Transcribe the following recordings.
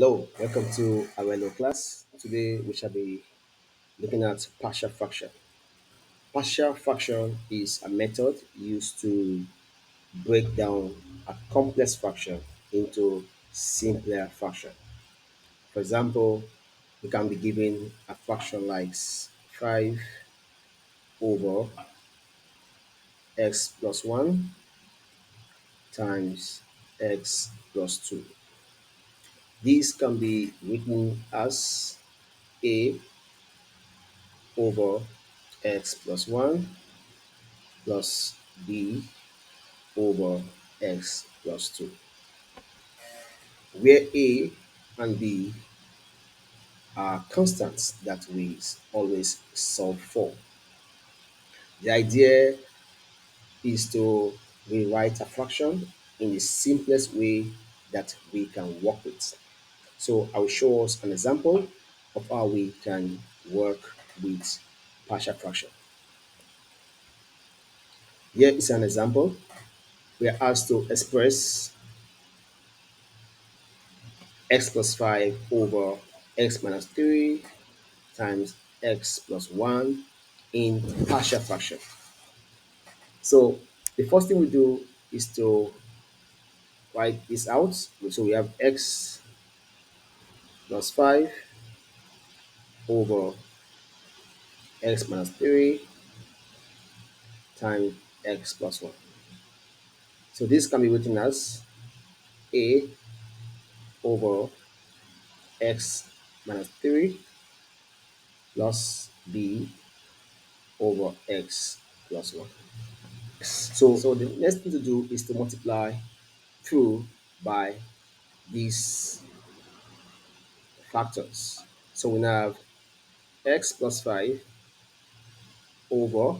Hello, welcome to ArheloClass. Today we shall be looking at partial fraction. Partial fraction is a method used to break down a complex fraction into simpler fraction. For example, we can be given a fraction like 5 over x plus 1 times x plus 2. This can be written as a over x plus 1 plus b over x plus 2, where a and b are constants that we always solve for. The idea is to rewrite a fraction in the simplest way that we can work with. So I will show us an example of how we can work with partial fraction. Here is an example. We are asked to express x plus 5 over x minus 3 times x plus 1 in partial fraction. So the first thing we do is to write this out. So we have x plus 5 over x minus 3 times x plus 1. So this can be written as a over x minus 3 plus b over x plus 1. So the next thing to do is to multiply through by these factors. So we now have x plus 5 over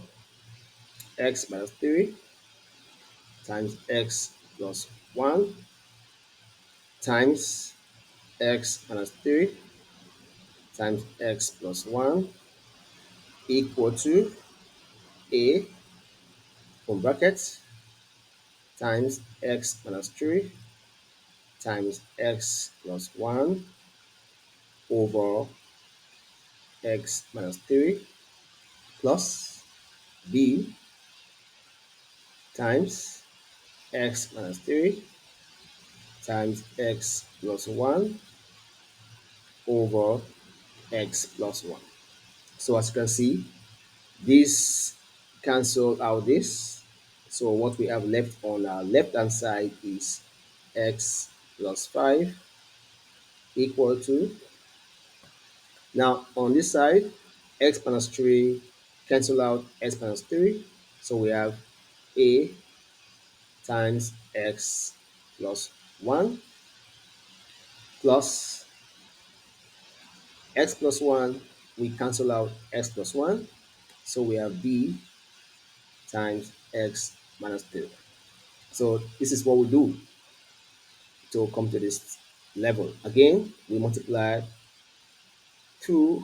x minus 3 times x plus 1 times x minus 3 times x plus 1 equal to a from brackets times x minus 3 times x plus 1 over x minus 3 plus b times x minus 3 times x plus 1 over x plus 1. So as you can see, this cancel out this. So what we have left on our left hand side is x plus 5 equal to, now on this side, x minus 3 cancel out x minus 3. So we have a times x plus 1 plus x plus 1, we cancel out x plus 1. So we have b times x minus 3. So this is what we do to come to this level. Again, we multiply 2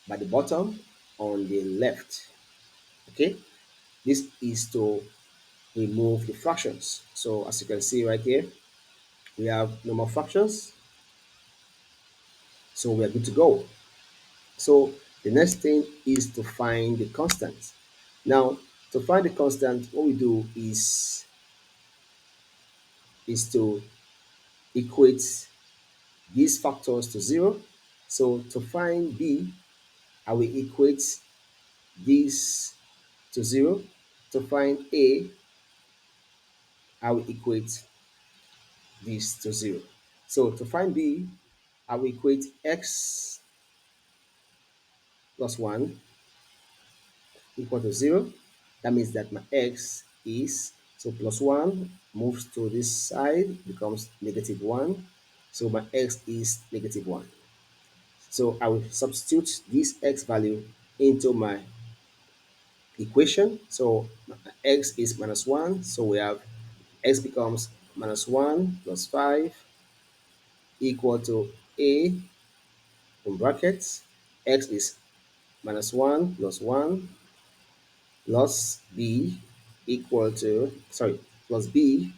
by the bottom on the left. Okay, this is to remove the fractions. So as you can see right here, we have no more fractions. So we are good to go. So the next thing is to find the constant. Now, to find the constant, what we do is to equate these factors to 0. So to find b, I will equate this to 0. To find a, I will equate this to 0. So to find b, I will equate x plus 1 equal to 0. That means that my x is, so plus 1 moves to this side, becomes negative 1. So my x is negative 1. So I will substitute this x value into my equation. So x is minus 1. So we have x becomes minus 1 plus 5 equal to a in brackets. X is minus 1 plus 1 plus b equal to, sorry, plus b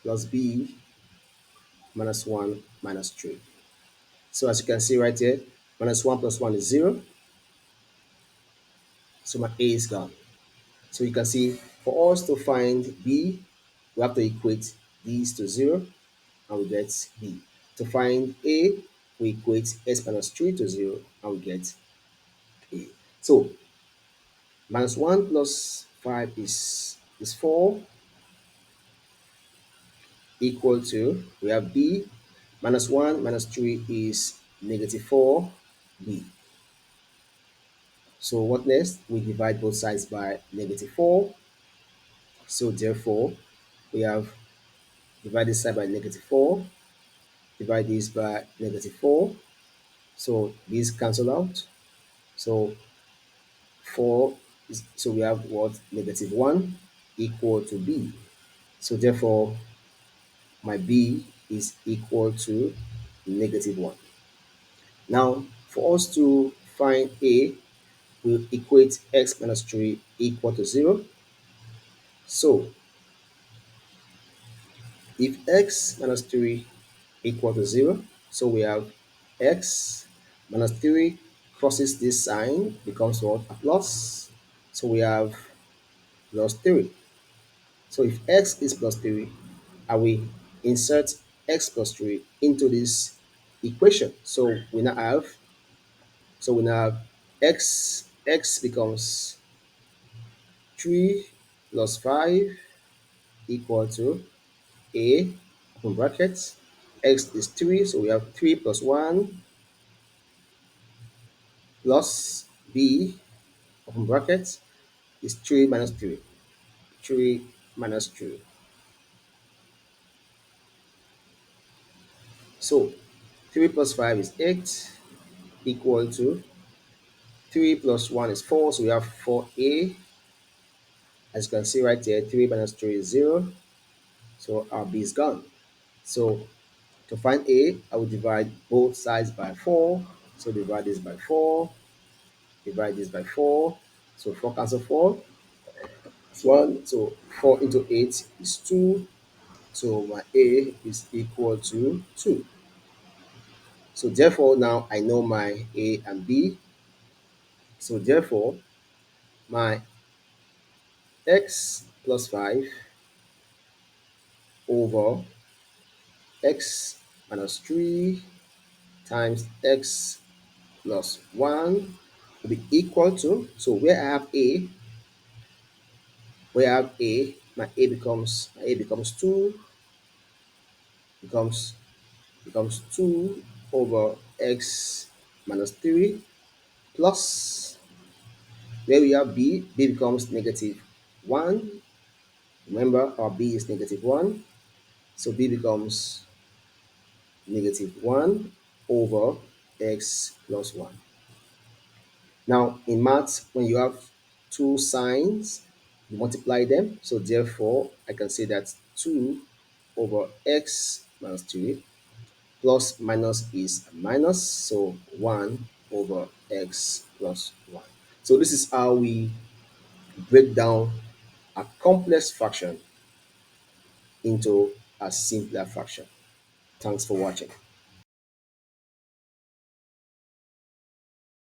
plus b minus 1 minus 3. So as you can see right here, minus 1 plus 1 is 0. So my a is gone. So you can see for us to find b, we have to equate these to 0 and we get b. To find a, we equate s minus 3 to 0 and we get a. So minus 1 plus 5 is 4, equal to, we have b, minus 1 minus 3 is negative 4b. So what next? We divide both sides by negative 4. So therefore, we have divide this side by negative 4, divide this by negative 4. So these cancel out. So 4 is, so we have what? Negative 1 equal to b. So therefore, my b is equal to negative 1. Now, for us to find a, we equate x minus 3 equal to 0. So if x minus 3 equal to 0, so we have x minus 3 crosses this sign, becomes what? A plus. So we have plus 3. So if x is plus 3, I will insert x plus 3 into this equation. So we now have x becomes 3 plus 5 equal to a, open brackets, x is 3, so we have 3 plus 1 plus b, open brackets, is 3 minus 3. 3 minus 3. So 3 plus 5 is 8, equal to 3 plus 1 is 4, so we have 4a. As you can see right there, 3 minus 3 is 0, so our b is gone. So to find a, I will divide both sides by 4. So divide this by 4, divide this by 4. So 4 cancel 4. It's 1. So 4 into 8 is 2. So my a is equal to 2. So therefore, now I know my a and b. So therefore, my x plus 5 over x minus 3 times x plus 1 will be equal to, so where I have a, my a becomes 2, becomes 2 over x minus 3 plus, where we have b becomes negative 1. Remember, our b is negative 1, so b becomes negative 1 over x plus 1. Now, in maths, when you have two signs, you multiply them. So therefore, I can say that 2 over x minus 3 plus minus is minus, so 1 over x plus 1. So this is how we break down a complex fraction into a simpler fraction. Thanks for watching.